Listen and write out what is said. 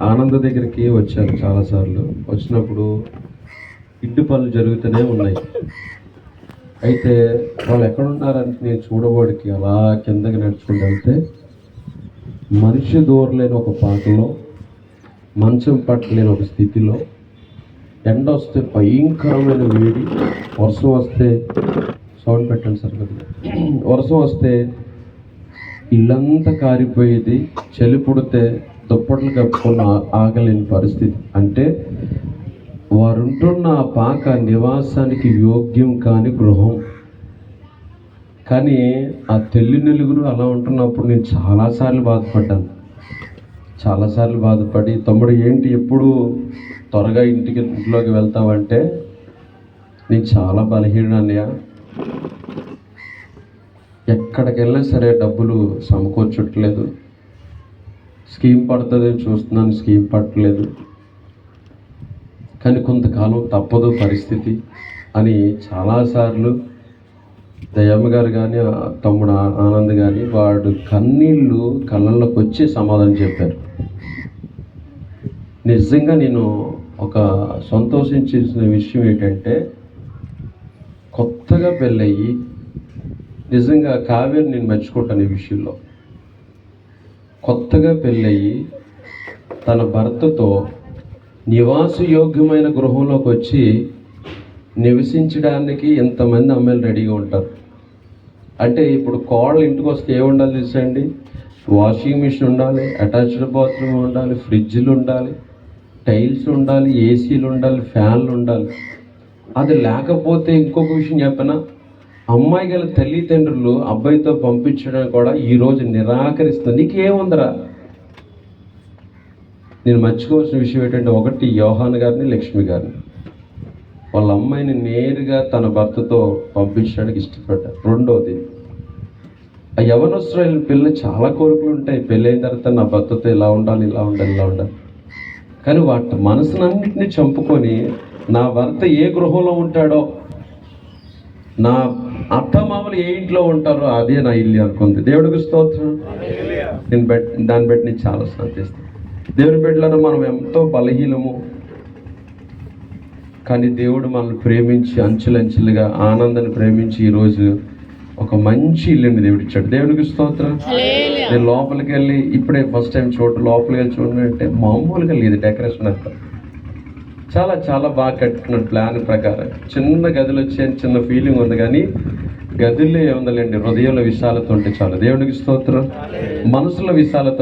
ఆనంద దగ్గరికి వచ్చాను చాలాసార్లు. వచ్చినప్పుడు ఇంటి పనులు జరుగుతూనే ఉన్నాయి. అయితే వాళ్ళు ఎక్కడున్నారని నేను చూడబోడికి అలా కిందకి నడుచుకుంటూ వెళ్తే మనిషి దూరలేని ఒక పాకలో, మంచం పట్టలేని ఒక స్థితిలో, ఎండ వస్తే భయంకరమైన వేడి, వర్షం వస్తే సౌండ్ పెట్టండి సార్ కొద్దిగా, వర్షం వస్తే ఇల్లంతా కారిపోయేది, చలి పుడితే దుప్పట్లు కప్పుకొని ఆగలేని పరిస్థితి. అంటే వారుంటున్న ఆ పాక నివాసానికి యోగ్యం కాని గృహం. కానీ ఆ తెల్లి నలుగురు అలా ఉంటున్నప్పుడు నేను చాలాసార్లు బాధపడి, తమ్ముడు ఏంటి ఎప్పుడు త్వరగా ఇంట్లోకి వెళ్తావంటే, నేను చాలా బలహీనన్నయ్య, ఎక్కడికి వెళ్ళినా సరే డబ్బులు సమకూర్చట్లేదు, స్కీమ్ పడుతుందని చూస్తున్నాను, స్కీమ్ పట్టలేదు, కానీ కొంతకాలం తప్పదు పరిస్థితి అని చాలాసార్లు దయమ్మ గారు కానీ తమ్ముడు ఆనంద్ కానీ వాడు కన్నీళ్ళు కళ్ళల్లోకి వచ్చి సమాధానం చెప్పారు. నిజంగా నేను ఒక సంతోషించిన విషయం ఏంటంటే, కొత్తగా పెళ్ళయ్యి నిజంగా కావ్యని నేను మెచ్చుకుంటాను ఈ విషయంలో. కొత్తగా పెళ్ళయ్యి తన భర్తతో నివాసయోగ్యమైన గృహంలోకి వచ్చి నివసించడానికి ఎంతమంది అమ్మాయిలు రెడీగా ఉంటారు. అంటే ఇప్పుడు కోడలు ఇంటికి వస్తే ఏమి ఉండాలి తెలుసండి? వాషింగ్ మిషన్ ఉండాలి, అటాచ్డ్ బాత్రూమ్ ఉండాలి, ఫ్రిడ్జ్లు ఉండాలి, టైల్స్ ఉండాలి, ఏసీలు ఉండాలి, ఫ్యాన్లు ఉండాలి. అది లేకపోతే ఇంకొక విషయం చెప్పనా, అమ్మాయి గల తల్లిదండ్రులు అబ్బాయితో పంపించడానికి కూడా ఈరోజు నిరాకరిస్తుంది. నీకేముందరా? నేను మర్చిపోవాల్సిన విషయం ఏంటంటే, ఒకటి యోహాన్ గారిని, లక్ష్మి గారిని, వాళ్ళ అమ్మాయిని నేరుగా తన భర్తతో పంపించడానికి ఇష్టపడ్డారు. రెండోది, ఆ యవనస్తులైన పిల్ల చాలా కోరికలు ఉంటాయి. పెళ్ళైన తర్వాత నా భర్తతో ఇలా ఉండాలి, ఇలా ఉండాలి, ఇలా ఉండాలి. కానీ వాటి మనసునన్నింటినీ చంపుకొని నా భర్త ఏ గృహంలో ఉంటాడో, నా అత్తమామలు ఏ ఇంట్లో ఉంటారో అదే నా ఇల్లు అనుకుంది. దేవుడికి స్తోత్రం. దాన్ని బట్టి నేను చాలా సంతోషిస్తాను. దేవుని బిడ్డలను మనం ఎంతో బలహీనము, కానీ దేవుడు మనల్ని ప్రేమించి అంచులంచులుగా ఆనందాన్ని ప్రేమించి ఈరోజు ఒక మంచి ఇల్లుని దేవుడు ఇచ్చాడు. దేవునికి స్తోత్రం. నేను లోపలికి వెళ్ళి ఇప్పుడే ఫస్ట్ టైం లోపలికి వెళ్ళి చూడండి అంటే మామూలుగా లేదు డెకరేషన్ అంతా. చాలా చాలా బాగా కట్టుకున్నాడు ప్లాన్ ప్రకారం. చిన్న గదిలో వచ్చే చిన్న ఫీలింగ్ ఉంది, కానీ గదిలో ఏముందండి, హృదయంలో విశాలత ఉంటే చాలు. దేవునికి స్తోత్రం. మనసులో విశాలత